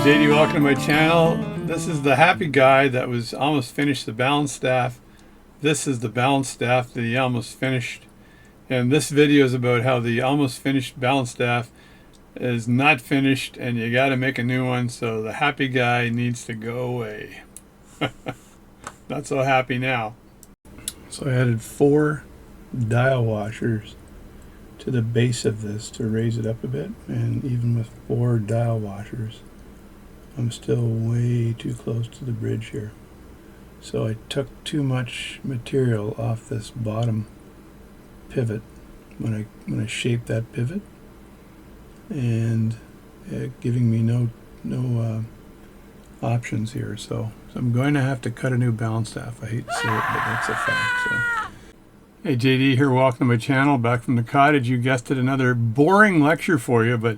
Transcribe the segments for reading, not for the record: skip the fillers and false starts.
JD, welcome to my channel. This is the happy guy that was almost finished the balance staff. This is the balance staff that he almost finished. And this video is about how the almost finished balance staff is not finished and you got to make a new one, so the happy guy needs to go away. Not so happy now. So I added 4 dial washers to the base of this to raise it up a bit, and even with 4 dial washers I'm still way too close to the bridge here. So I took too much material off this bottom pivot when I shaped that pivot, and giving me no options here. So I'm going to have to cut a new balance staff. I hate to say it, but that's a fact. So. Hey, JD here, welcome to my channel, back from the cottage. You guessed it, another boring lecture for you, but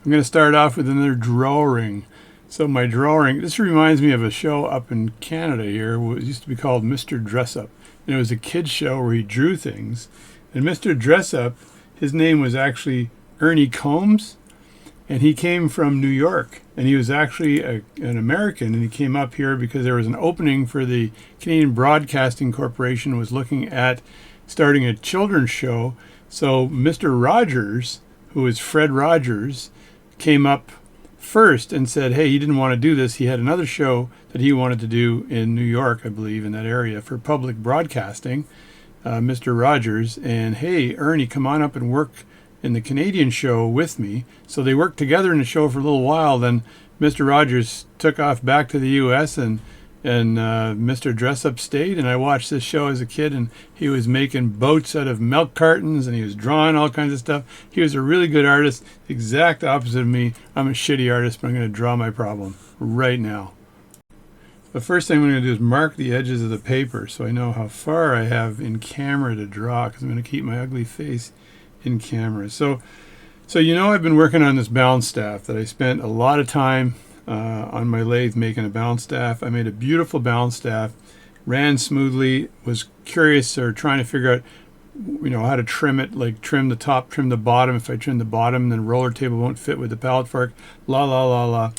I'm going to start off with another drawing. So my drawing, this reminds me of a show up in Canada here. It used to be called Mr. Dress Up. And it was a kid's show where he drew things. And Mr. Dress Up, his name was actually Ernie Combs. And he came from New York. And he was actually an American. And he came up here because there was an opening for the Canadian Broadcasting Corporation was looking at starting a children's show. So Mr. Rogers, who is Fred Rogers, came up first and said, hey, he didn't want to do this. He had another show that he wanted to do in New York, I believe, in that area for public broadcasting, Mr. Rogers. And hey, Ernie, come on up and work in the Canadian show with me. So they worked together in the show for a little while. Then Mr. Rogers took off back to the U.S. and Mr. Dress Up stayed, and I watched this show as a kid, and he was making boats out of milk cartons, and he was drawing all kinds of stuff. He was a really good artist, exact opposite of me. I'm a shitty artist, but I'm going to draw my problem right now. The first thing I'm going to do is mark the edges of the paper so I know how far I have in camera to draw, because I'm going to keep my ugly face in camera. So you know, I've been working on this balance staff that I spent a lot of time on my lathe making a balance staff. I made a beautiful balance staff, ran smoothly, was curious or trying to figure out, you know, how to trim it, like trim the top, trim the bottom. If I trim the bottom, then the roller table won't fit with the pallet fork, la la la la.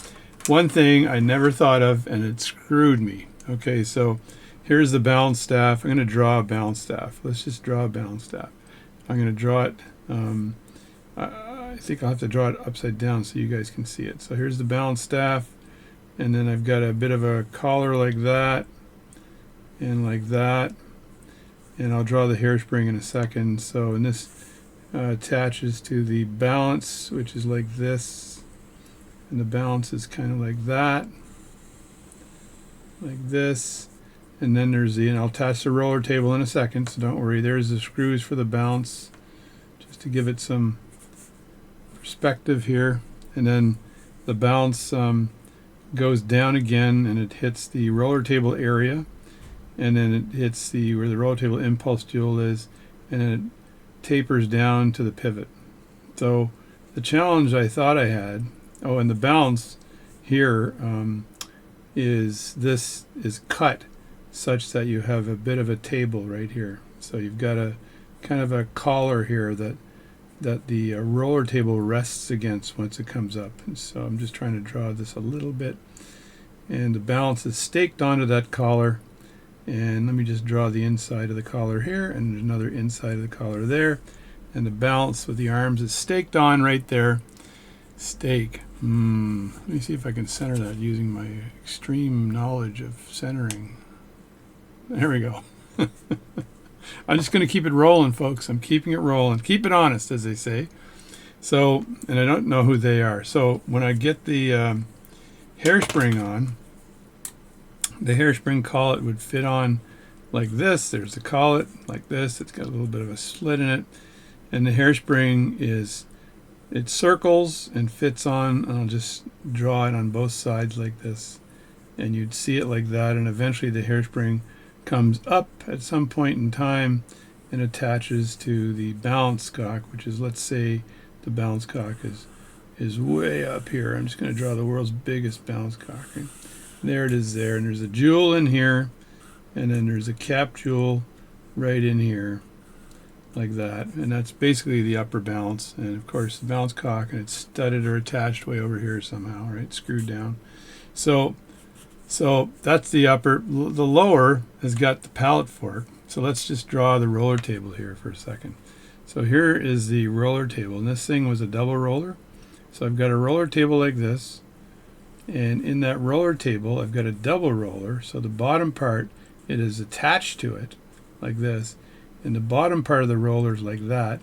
One thing I never thought of, and it screwed me. Okay, so here's the balance staff. I'm going to draw a balance staff. Let's just draw a balance staff. I'm going to draw it, I think I'll have to draw it upside down so you guys can see it. So here's the balance staff, and then I've got a bit of a collar like that and like that, and I'll draw the hairspring in a second. So, and this attaches to the balance, which is like this, and the balance is kind of like that, like this, and then there's the, and I'll attach the roller table in a second, so don't worry. There's the screws for the balance, just to give it some perspective here. And then the balance goes down again, and it hits the roller table area, and then it hits the where the roller table impulse jewel is, and then it tapers down to the pivot. So the challenge I thought I had, oh, and the balance here is this is cut such that you have a bit of a table right here. So you've got a kind of a collar here that the roller table rests against once it comes up. And so I'm just trying to draw this a little bit, and the balance is staked onto that collar. And let me just draw the inside of the collar here, and there's another inside of the collar there, and the balance with the arms is staked on right there. Stake. Let me see if I can center that using my extreme knowledge of centering. There we go. I'm just going to keep it rolling, folks. I'm keeping it rolling. Keep it honest, as they say. So, and I don't know who they are. So when I get the hairspring on, the hairspring collet would fit on like this. There's the collet like this. It's got a little bit of a slit in it. And the hairspring is, it circles and fits on, and I'll just draw it on both sides like this. And you'd see it like that, and eventually the hairspring comes up at some point in time and attaches to the balance cock, which is, let's say the balance cock is way up here. I'm just going to draw the world's biggest balance cock. And there it is there, and there's a jewel in here, and then there's a cap jewel right in here. like that, and that's basically the upper balance. And of course the balance cock, and it's studded or attached way over here somehow, right, screwed down. So that's the upper. The lower has got the pallet fork. So let's just draw the roller table here for a second. So here is the roller table, and this thing was a double roller. So I've got a roller table like this, and in that roller table I've got a double roller. So the bottom part, it is attached to it like this, and the bottom part of the roller is like that,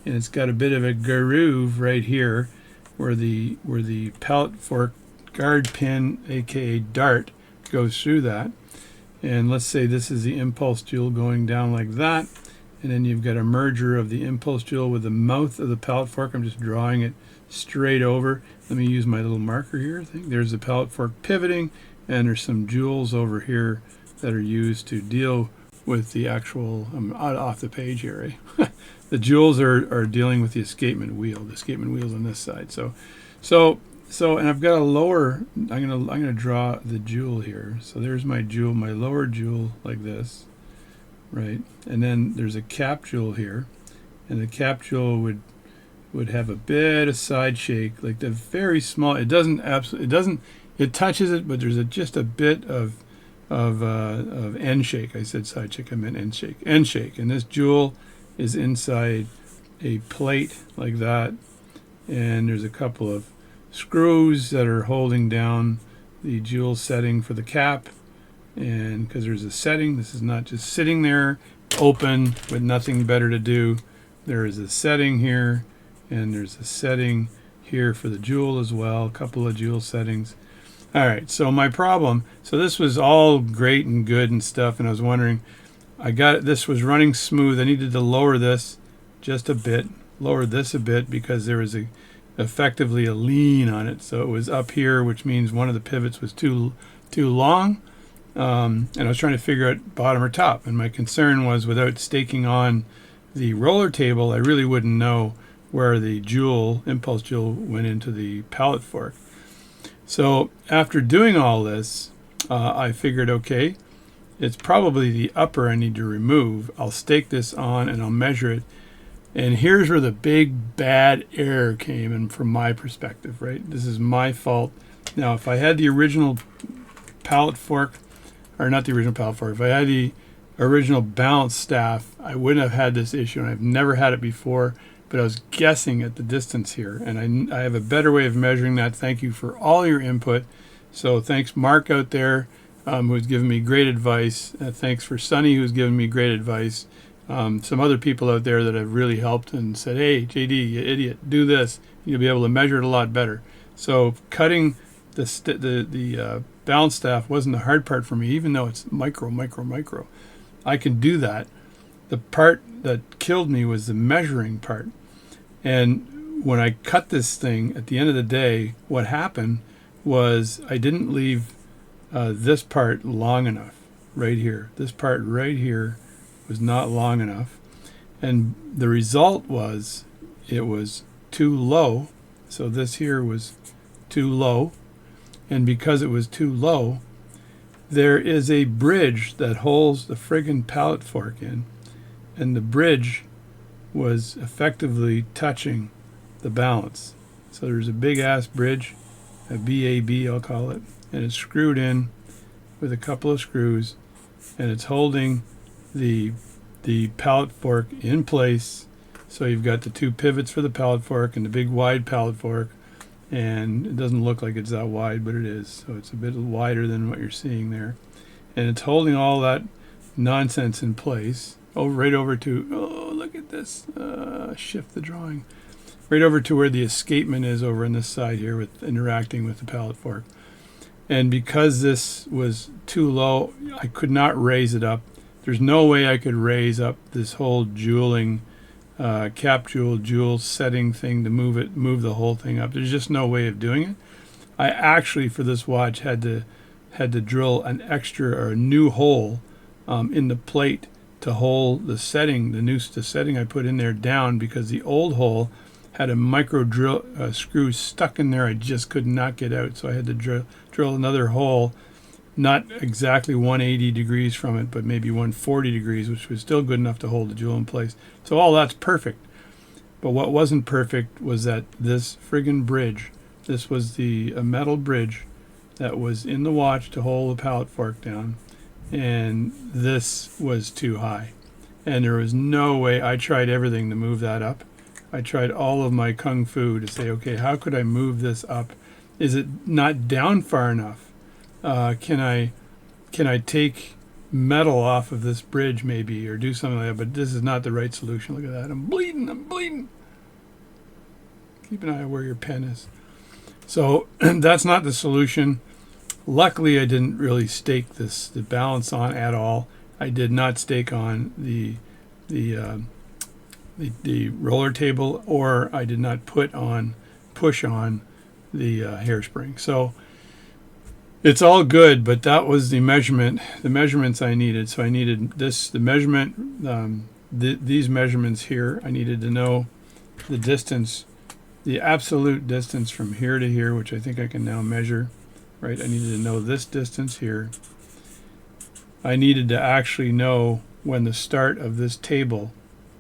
and it's got a bit of a groove right here where the pallet fork guard pin, aka dart, goes through that. And let's say this is the impulse jewel going down like that, and then you've got a merger of the impulse jewel with the mouth of the pallet fork. I'm just drawing it straight over. Let me use my little marker here. I think there's the pallet fork pivoting, and there's some jewels over here that are used to deal with the actual, I'm off the page here, eh? The jewels are dealing with the escapement wheel. The escapement wheel's on this side. So, and I've got a lower, I'm gonna draw the jewel here. So there's my jewel, my lower jewel like this, right? And then there's a cap jewel here, and the cap jewel would have a bit of side shake, like the very small. It touches it, but there's just a bit of end shake. I said side shake, I meant end shake. End shake, and this jewel is inside a plate like that, and there's a couple of screws that are holding down the jewel setting for the cap. And because there's a setting, this is not just sitting there open with nothing better to do. There is a setting here, and there's a setting here for the jewel as well, a couple of jewel settings. All right, so my problem, so this was all great and good and stuff, and I was wondering, this was running smooth. I needed to lower this just a bit, lower this a bit, because there was effectively a lean on it. So it was up here, which means one of the pivots was too long, and I was trying to figure out bottom or top, and my concern was without staking on the roller table, I really wouldn't know where the impulse jewel went into the pallet fork. So after doing all this, I figured, okay, it's probably the upper I need to remove. I'll stake this on and I'll measure it. And here's where the big bad error came in from my perspective, right? This is my fault. Now, if I had the original pallet fork, or not the original pallet fork, if I had the original balance staff, I wouldn't have had this issue, and I've never had it before, but I was guessing at the distance here, and I have a better way of measuring that. Thank you for all your input. So thanks, Mark, out there, who's given me great advice. Thanks for Sonny, who's given me great advice. Some other people out there that have really helped and said, hey, JD, you idiot, do this. You'll be able to measure it a lot better. So cutting the balance staff wasn't the hard part for me, even though it's micro. I can do that. The part that killed me was the measuring part. And when I cut this thing, at the end of the day, what happened was I didn't leave this part long enough right here. This part right here was not long enough, and the result was it was too low. So this here was too low, and because it was too low, there is a bridge that holds the friggin' pallet fork in, and the bridge was effectively touching the balance. So there's a big ass bridge, a BAB I'll call it, and it's screwed in with a couple of screws, and it's holding the pallet fork in place. So you've got the two pivots for the pallet fork and the big wide pallet fork, and it doesn't look like it's that wide, but it is. So it's a bit wider than what you're seeing there, and it's holding all that nonsense in place. Right over to, oh, look at this, shift the drawing, right over to where the escapement is over on this side here with interacting with the pallet fork. And because this was too low, I could not raise it up. There's no way I could raise up this whole jeweling, cap jewel setting thing to move the whole thing up. There's just no way of doing it. I actually, for this watch, had to drill an extra or a new hole in the plate to hold the setting, the setting I put in there down, because the old hole had a micro drill screw stuck in there. I just could not get out, so I had to drill another hole not exactly 180 degrees from it, but maybe 140 degrees, which was still good enough to hold the jewel in place. So all that's perfect. But what wasn't perfect was that this friggin' bridge, this was the a metal bridge that was in the watch to hold the pallet fork down, and this was too high. And there was no way. I tried everything to move that up. I tried all of my kung fu to say, okay, how could I move this up? Is it not down far enough? Can I take metal off of this bridge maybe, or do something like that? But this is not the right solution. Look at that. I'm bleeding. Keep an eye on where your pen is. So that's not the solution. Luckily, I didn't really stake the balance on at all. I did not stake on the roller table, or I did not push on the hairspring. So it's all good, but that was the measurements I needed. So I needed these measurements here. I needed to know the distance, the absolute distance from here to here, which I think I can now measure, right? I needed to know this distance here. I needed to actually know when the start of this table,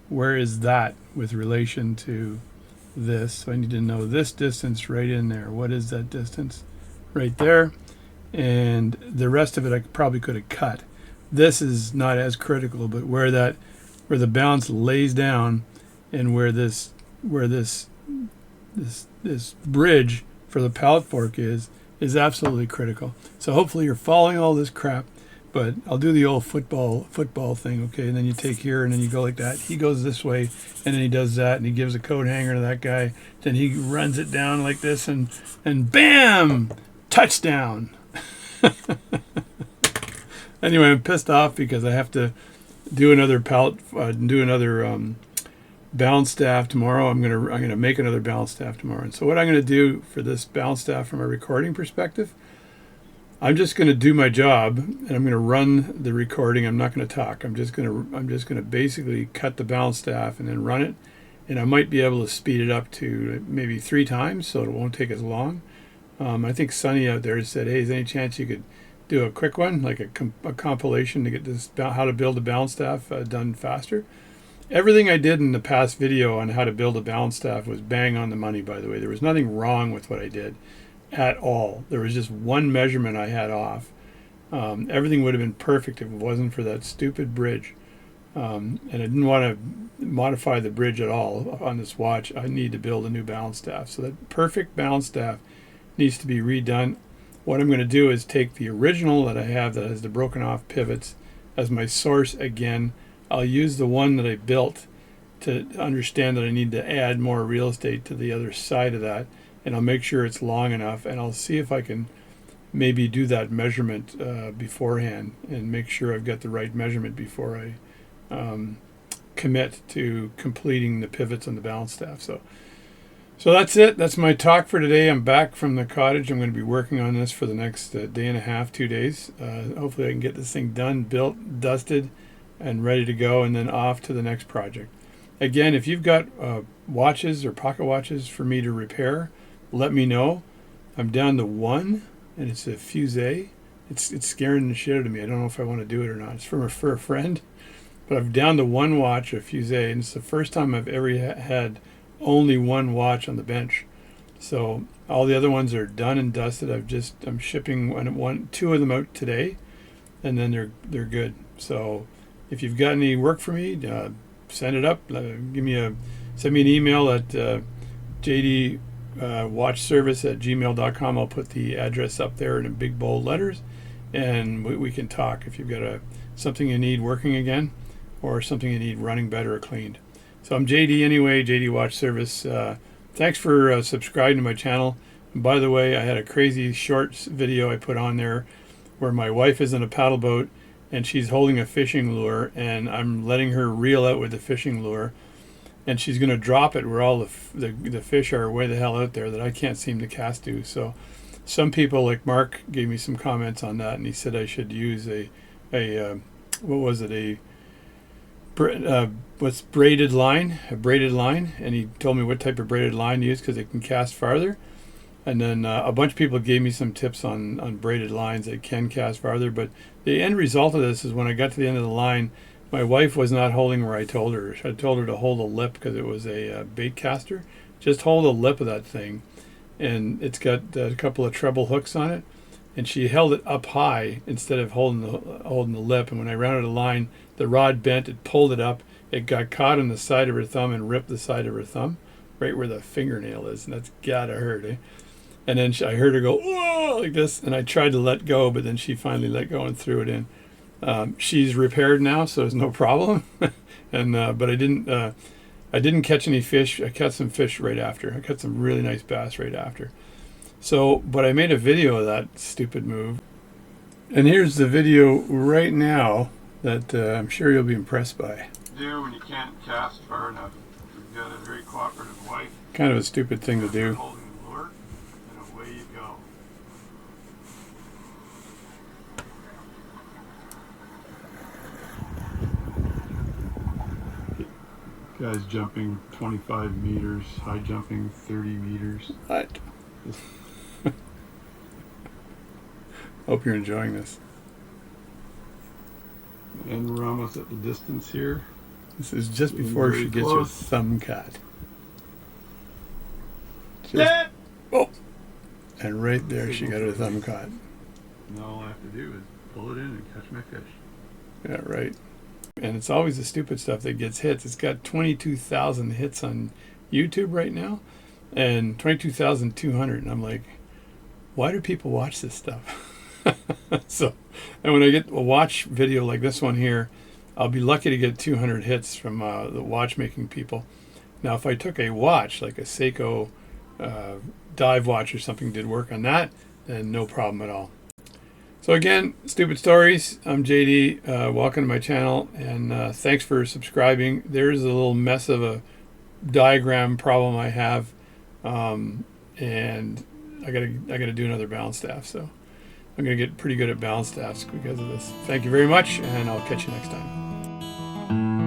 where is that with relation to this? So I need to know this distance right in there. What is that distance? Right there. And the rest of it I probably could have cut. This is not as critical, but where the balance lays down, and where this bridge for the pallet fork is absolutely critical. So hopefully you're following all this crap. But I'll do the old football thing, okay? And then you take here, and then you go like that. He goes this way, and then he does that, and he gives a coat hanger to that guy. Then he runs it down like this, and bam, touchdown. Anyway, I'm pissed off because I have to do another balance staff tomorrow. I'm gonna make another balance staff tomorrow. And so what I'm gonna do for this balance staff from a recording perspective, I'm just going to do my job, and I'm going to run the recording. I'm not going to talk. I'm just going to basically cut the balance staff and then run it, and I might be able to speed it up to maybe 3 times, so it won't take as long. I think Sonny out there said, "Hey, is there any chance you could do a quick one, like a compilation to get this how to build a balance staff done faster?" Everything I did in the past video on how to build a balance staff was bang on the money. By the way, there was nothing wrong with what I did at all. There was just one measurement I had off. Everything would have been perfect if it wasn't for that stupid bridge. And I didn't want to modify the bridge at all on this watch. I need to build a new balance staff. So that perfect balance staff needs to be redone. What I'm going to do is take the original that I have that has the broken off pivots as my source again. I'll use the one that I built to understand that I need to add more real estate to the other side of that. And I'll make sure it's long enough, and I'll see if I can maybe do that measurement beforehand and make sure I've got the right measurement before I commit to completing the pivots on the balance staff. So that's it. That's my talk for today. I'm back from the cottage. I'm going to be working on this for the next day and a half, 2 days. Hopefully I can get this thing done, built, dusted, and ready to go, and then off to the next project. Again, if you've got watches or pocket watches for me to repair, let me know. I'm down to one, and it's a Fusee. It's scaring the shit out of me. I don't know if I want to do it or not. It's for a friend, but I'm down to one watch, a Fusee, and it's the first time I've ever had only one watch on the bench. So all the other ones are done and dusted. I'm shipping 2 of them out today, and then they're good. So if you've got any work for me, send it up. Send me an email at jdwatchservice@gmail.com. I'll put the address up there in big bold letters, and we can talk if you've got something you need working again, or something you need running better or cleaned. So I'm JD anyway, JD Watch Service. Thanks for subscribing to my channel. And by the way, I had a crazy short video I put on there where my wife is in a paddle boat and she's holding a fishing lure, and I'm letting her reel out with the fishing lure, and she's going to drop it where all the fish are way the hell out there that I can't seem to cast to. So some people like Mark gave me some comments on that, and he said I should use a braided line, and he told me what type of braided line to use because it can cast farther. And then a bunch of people gave me some tips on braided lines that can cast farther. But the end result of this is when I got to the end of the line, my wife was not holding where I told her. I told her to hold a lip because it was a bait caster. Just hold the lip of that thing. And it's got a couple of treble hooks on it. And she held it up high instead of holding the lip. And when I rounded the line, the rod bent. It pulled it up. It got caught on the side of her thumb and ripped the side of her thumb, right where the fingernail is. And that's gotta hurt, eh? And then I heard her go, whoa, like this. And I tried to let go, but then she finally let go and threw it in. She's repaired now, so there's no problem. And but I didn't catch any fish. I caught some fish right after. I caught some really nice bass right after. So, but I made a video of that stupid move. And here's the video right now that I'm sure you'll be impressed by. Do when you can't cast far enough. You've got a very cooperative wife. Kind of a stupid thing to do. Holding the lure, and away you go. Guys jumping 25 meters, high jumping 30 meters. What? Hope you're enjoying this. And we're almost at the distance here. This is just before she gets her thumb caught. Just, oh! And right there she got her thumb caught. And all I have to do is pull it in and catch my fish. Yeah, right. And it's always the stupid stuff that gets hits. It's got 22,000 hits on YouTube right now. And 22,200. And I'm like, why do people watch this stuff? So, and when I get a watch video like this one here, I'll be lucky to get 200 hits from the watchmaking people. Now, if I took a watch, like a Seiko dive watch or something, did work on that, then no problem at all. So again, Stupid Stories, I'm JD, welcome to my channel, and thanks for subscribing. There's a little mess of a diagram problem I have, and I gotta do another balance staff, so I'm going to get pretty good at balance staffs because of this. Thank you very much, and I'll catch you next time.